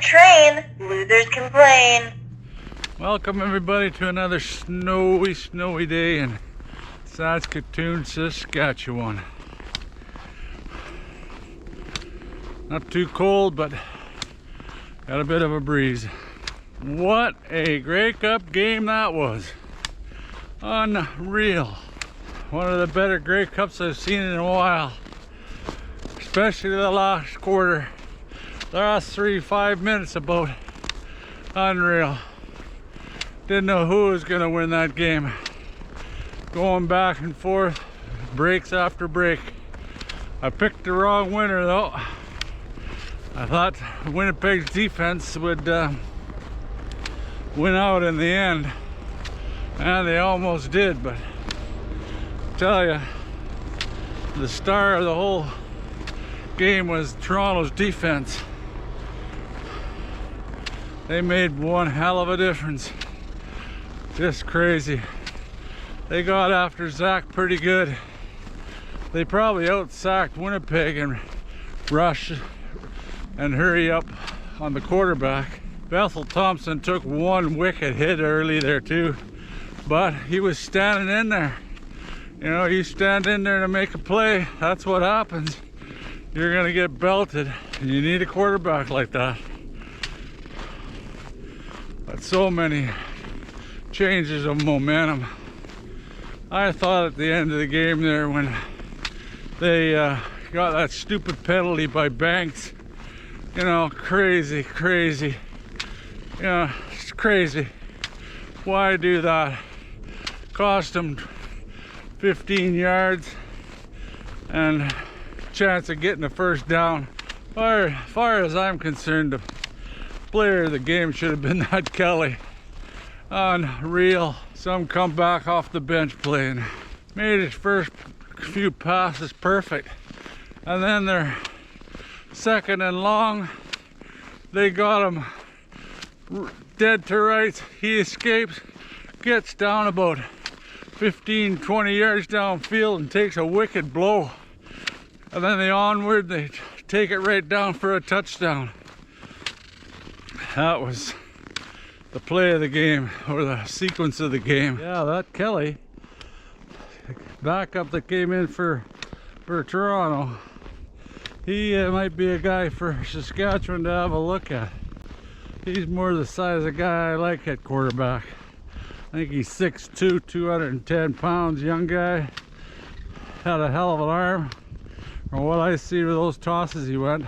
train, losers complain. Welcome everybody to another snowy day in Saskatoon, Saskatchewan. Not too cold, but got a bit of a breeze. What a Grey Cup game that was. Unreal. One of the better Grey Cups I've seen in a while. Especially the last quarter. The last 3-5 minutes about. Unreal. Didn't know who was going to win that game. Going back and forth, breaks after break. I picked the wrong winner though. I thought Winnipeg's defense would win out in the end. And they almost did, but I tell you, the star of the whole game was Toronto's defense. They made one hell of a difference. Just crazy. They got after Zach pretty good. They probably out-sacked Winnipeg and rush and hurry up on the quarterback. Bethel Thompson took one wicked hit early there too, but he was standing in there. You know, you stand in there to make a play, that's what happens. You're gonna get belted, and you need a quarterback like that. But so many changes of momentum. I thought at the end of the game there when they got that stupid penalty by Banks, you know, crazy. You know, it's crazy. Why do that? Cost them 15 yards and chance of getting a first down. As far as I'm concerned, the player of the game should have been that Kelly. Unreal. Some come back off the bench playing. Made his first few passes perfect. And then they're second and long. They got him dead to rights. He escapes, gets down about 15-20 yards downfield and takes a wicked blow. And then they take it right down for a touchdown. That was the play of the game, or the sequence of the game. Yeah, that Kelly, backup that came in for Toronto, he might be a guy for Saskatchewan to have a look at. He's more the size of guy I like at quarterback. I think he's 6'2", 210 pounds, young guy. Had a hell of an arm. From what I see with those tosses he went.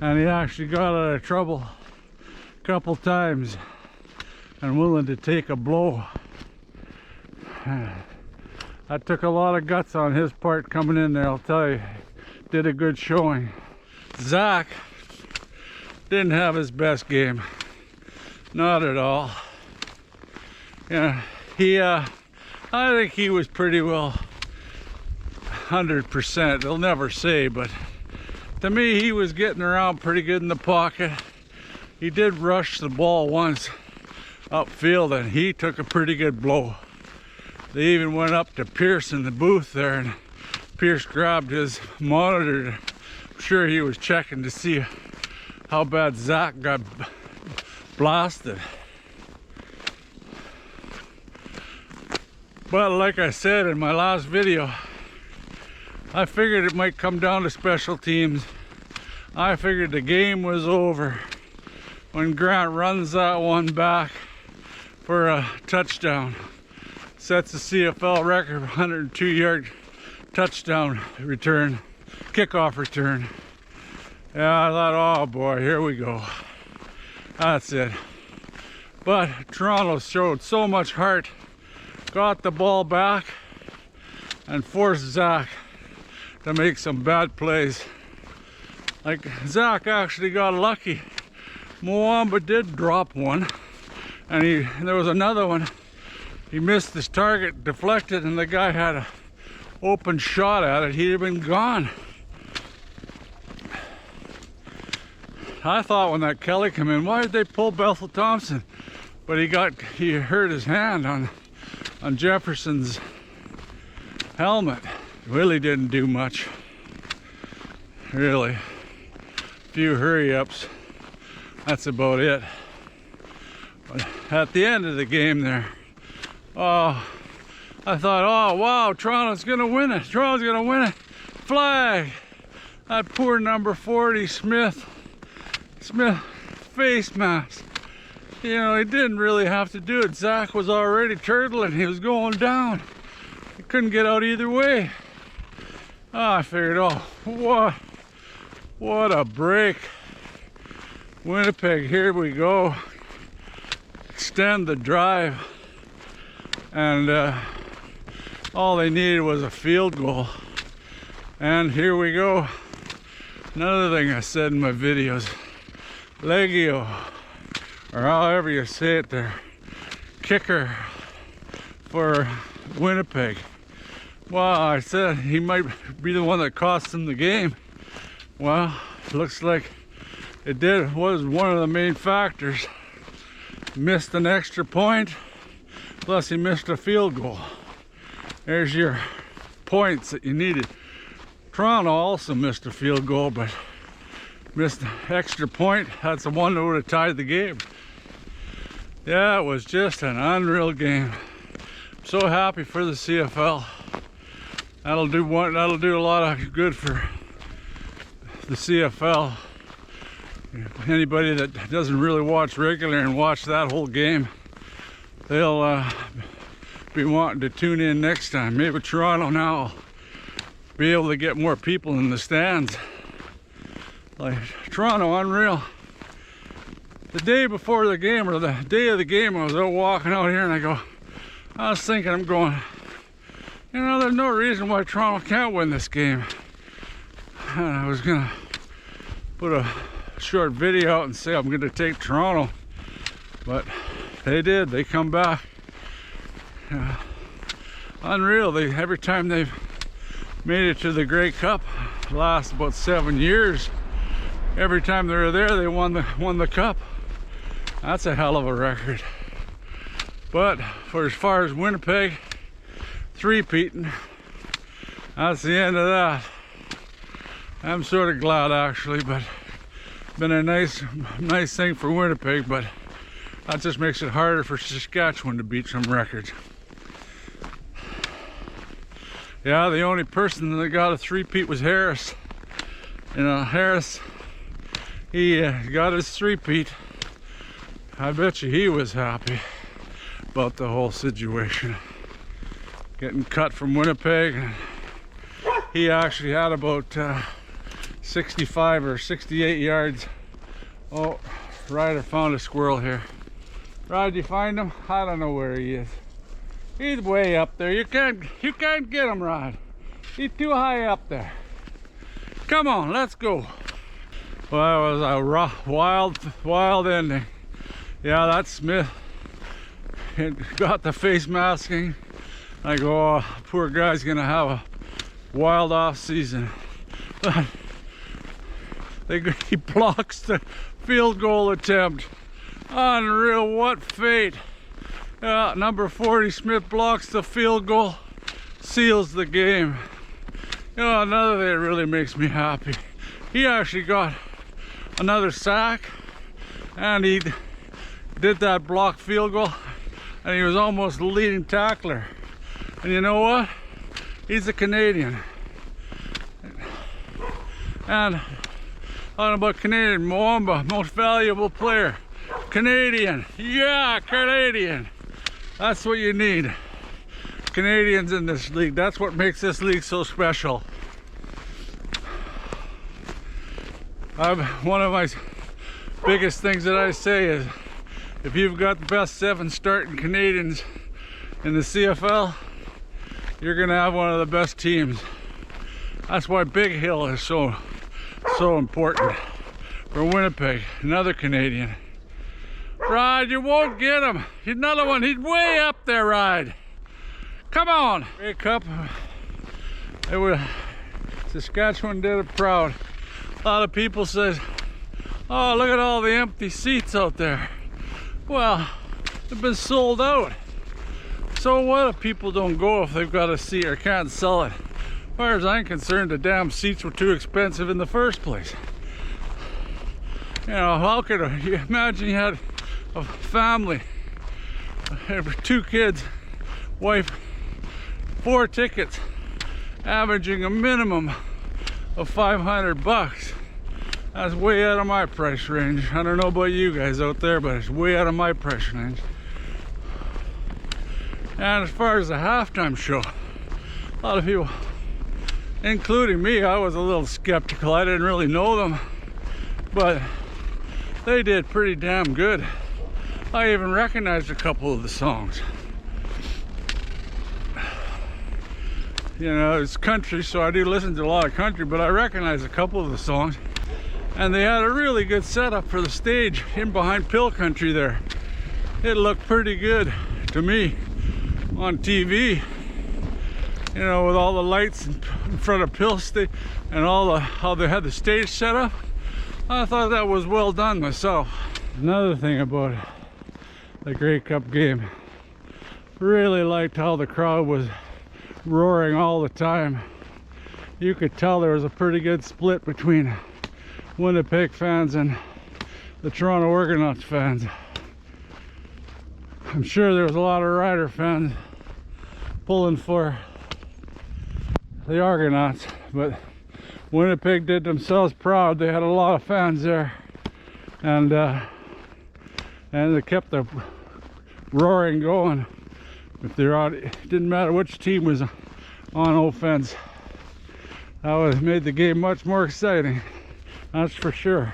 And he actually got out of trouble a couple times and willing to take a blow. That took a lot of guts on his part coming in there, I'll tell you. Did a good showing. Zach didn't have his best game. Not at all. Yeah, I think he was pretty well 100%. They'll never say, but to me he was getting around pretty good in the pocket. He did rush the ball once upfield and he took a pretty good blow. They even went up to Pierce in the booth there and Pierce grabbed his monitor. I'm sure he was checking to see how bad Zach got blasted. But like I said in my last video, I figured it might come down to special teams. I figured the game was over when Grant runs that one back for a touchdown. Sets the CFL record for 102-yard touchdown return, kickoff return. Yeah, I thought, oh boy, here we go. That's it. But Toronto showed so much heart, got the ball back, and forced Zach to make some bad plays. Like, Zach actually got lucky. Mwamba did drop one, and there was another one. He missed his target, deflected, and the guy had an open shot at it. He'd have been gone. I thought when that Kelly came in, why did they pull Bethel Thompson? But he hurt his hand on Jefferson's helmet. Really didn't do much. Really. Few hurry ups. That's about it. But at the end of the game there, I thought, oh wow, Toronto's gonna win it. Toronto's gonna win it. Flag. That poor number 40 Smith face mask. You know, he didn't really have to do it. Zach was already turtling. He was going down. He couldn't get out either way. I figured, oh, what a break. Winnipeg, here we go. Extend the drive. And all they needed was a field goal. And here we go. Another thing I said in my videos, Legio, or however you say it there, kicker for Winnipeg. Well, I said he might be the one that cost them the game. Well, looks like it was one of the main factors. Missed an extra point, plus he missed a field goal. There's your points that you needed. Toronto also missed a field goal, but missed an extra point. That's the one that would have tied the game. Yeah, it was just an unreal game. I'm so happy for the CFL. That'll do a lot of good for the CFL. Anybody that doesn't really watch regular and watch that whole game, they'll be wanting to tune in next time. Maybe Toronto now be able to get more people in the stands. Like Toronto, unreal. The day before the game, or the day of the game, I was out walking out here and I was thinking, I'm going, you know, there's no reason why Toronto can't win this game. And I was gonna put a short video out and say I'm gonna take Toronto, but they did. They come back. Unreal. Every time they've made it to the Grey Cup, last about 7 years, every time they were there, they won the cup. That's a hell of a record. But for as far as Winnipeg three-peating, that's the end of that. I'm sort of glad actually, but been a nice thing for Winnipeg, but that just makes it harder for Saskatchewan to beat some records. Yeah, the only person that got a three-peat was Harris. You know, Harris, he got his three-peat. I bet you he was happy about the whole situation. Getting cut from Winnipeg. He actually had about 65 or 68 yards. Oh, Ryder found a squirrel here. Ryder, did you find him? I don't know where he is. He's way up there. You can't get him, Rod. He's too high up there. Come on, let's go. Well, that was a wild ending. Yeah, that Smith got the face masking. I go, oh, poor guy's gonna have a wild off season. But he blocks the field goal attempt. Unreal, what fate. Number 40 Smith blocks the field goal, seals the game. You know, another thing that really makes me happy, he actually got another sack, and he did that blocked field goal, and he was almost the leading tackler. And you know what? He's a Canadian. And talking about Canadian, Moamba, most valuable player. Canadian, yeah, Canadian. That's what you need. Canadians in this league. That's what makes this league so special. One of my biggest things that I say is, if you've got the best 7 starting Canadians in the CFL, you're gonna have one of the best teams. That's why Big Hill is so important for Winnipeg. Another Canadian. Rod, you won't get him. He's another one. He's way up there, Rod. Come on. Grey Cup. Saskatchewan did it proud. A lot of people says, oh, look at all the empty seats out there. Well, they've been sold out. So what if people don't go if they've got a seat or can't sell it? As far as I'm concerned, the damn seats were too expensive in the first place. You know, how could you imagine you had a family, 2 kids, wife, 4 tickets, averaging a minimum of $500. That's way out of my price range. I don't know about you guys out there, but it's way out of my price range. And as far as the halftime show, a lot of people, including me, I was a little skeptical. I didn't really know them, but they did pretty damn good. I even recognized a couple of the songs. You know, it's country, so I do listen to a lot of country, but I recognize a couple of the songs. And they had a really good setup for the stage in behind Pill Country there. It looked pretty good to me on TV. You know, with all the lights in front of Pill State and how they had the stage set up. I thought that was well done myself. Another thing about the Grey Cup game, really liked how the crowd was roaring all the time. You could tell there was a pretty good split between Winnipeg fans and the Toronto Argonauts fans. I'm sure there was a lot of Rider fans pulling for the Argonauts, but Winnipeg did themselves proud. They had a lot of fans there, and they kept the roaring going. If they're out, it didn't matter which team was on offense. That made the game much more exciting. That's for sure.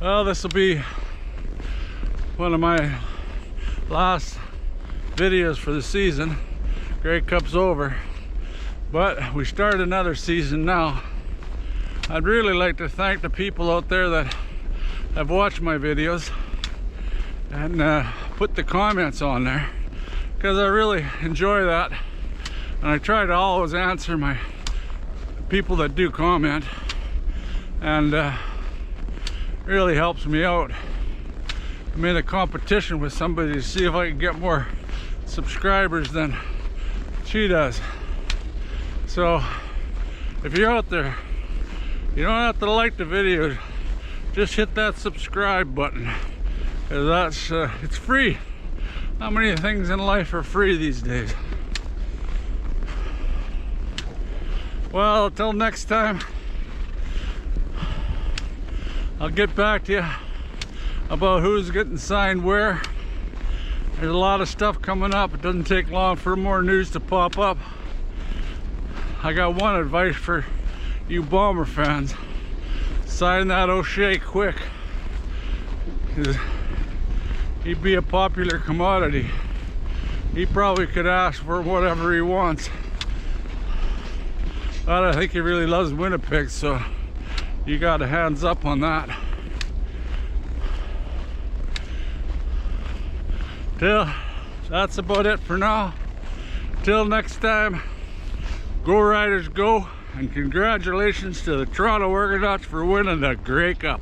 Well, this will be one of my last videos for the season. Grey Cup's over, but we start another season now. I'd really like to thank the people out there that have watched my videos and put the comments on there, because I really enjoy that, and I try to always answer my people that do comment, and really helps me out. I'm in a competition with somebody to see if I can get more subscribers than she does. So if you're out there, you don't have to like the video, just hit that subscribe button, because it's free. How many things in life are free these days? Well, until next time, I'll get back to you about who's getting signed where. There's a lot of stuff coming up. It doesn't take long for more news to pop up. I got one advice for you Bomber fans: sign that O'Shea quick. He'd be a popular commodity. He probably could ask for whatever he wants. But I think he really loves Winnipeg, so you got a hands up on that. That's about it for now. Till next time, go Riders go, and congratulations to the Toronto Argonauts for winning the Grey Cup.